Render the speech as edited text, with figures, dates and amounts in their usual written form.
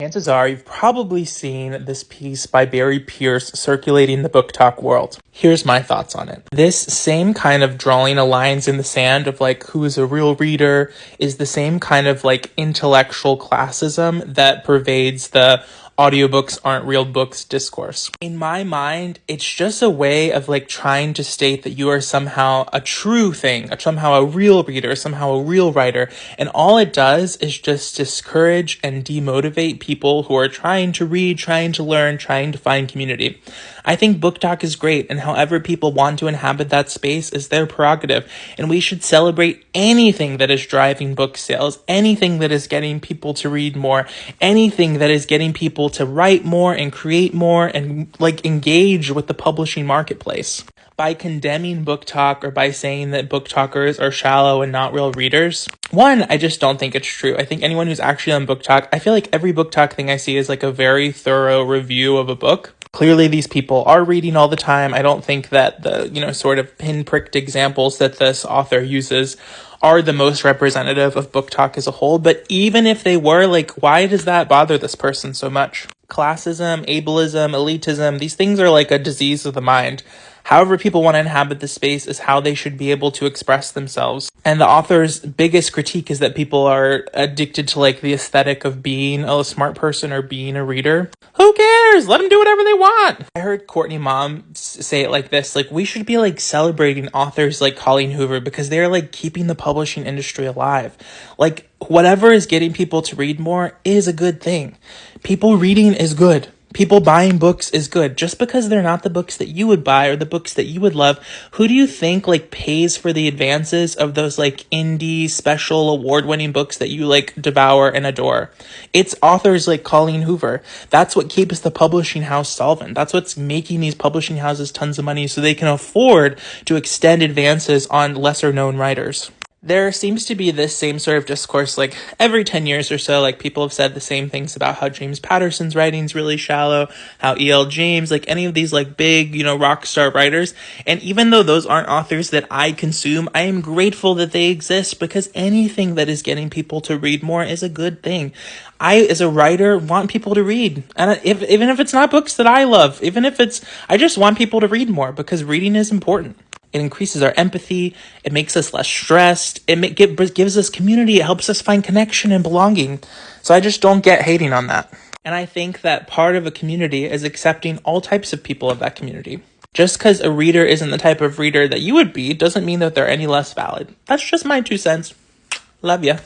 Chances are you've probably seen this piece by Barry Pierce circulating the book talk world. Here's my thoughts on it. This same kind of drawing a lines in the sand of like who is a real reader is the same kind of like intellectual classism that pervades the audiobooks aren't real books discourse. In my mind, it's just a way of like trying to state that you are somehow a true thing, somehow a real reader, somehow a real writer. And all it does is just discourage and demotivate people who are trying to read, trying to learn, trying to find community. I think book talk is great, and however people want to inhabit that space is their prerogative. And we should celebrate anything that is driving book sales, anything that is getting people to read more, anything that is getting people to write more and create more and like engage with the publishing marketplace. By condemning book talk or by saying that book talkers are shallow and not real readers, one, I just don't think it's true. I think anyone who's actually on book talk, I feel like every book talk thing I see is like a very thorough review of a book. Clearly, these people are reading all the time. I don't think that the, sort of pinpricked examples that this author uses are the most representative of book talk as a whole. But even if they were, like, why does that bother this person so much? Classism, ableism, elitism, these things are like a disease of the mind. However people want to inhabit the space is how they should be able to express themselves. And the author's biggest critique is that people are addicted to like the aesthetic of being a smart person or being a reader. Who cares? Let them do whatever they want. I heard Courtney Mom say it like this, like we should be like celebrating authors like Colleen Hoover because they're like keeping the publishing industry alive. Like whatever is getting people to read more is a good thing. People reading is good. People buying books is good. Just because they're not the books that you would buy or the books that you would love, who do you think like pays for the advances of those like indie special award-winning books that you like devour and adore? It's authors like Colleen Hoover. That's what keeps the publishing house solvent. That's what's making these publishing houses tons of money so they can afford to extend advances on lesser known writers. There seems to be this same sort of discourse, like every 10 years or so, like people have said the same things about how James Patterson's writing's really shallow, how E.L. James, like any of these like big, rock star writers. And even though those aren't authors that I consume, I am grateful that they exist because anything that is getting people to read more is a good thing. I, as a writer, want people to read. And even if it's not books that I love, I just want people to read more because reading is important. It increases our empathy. It makes us less stressed. It gives us community. It helps us find connection and belonging. So I just don't get hating on that. And I think that part of a community is accepting all types of people of that community. Just because a reader isn't the type of reader that you would be doesn't mean that they're any less valid. That's just my 2 cents. Love ya.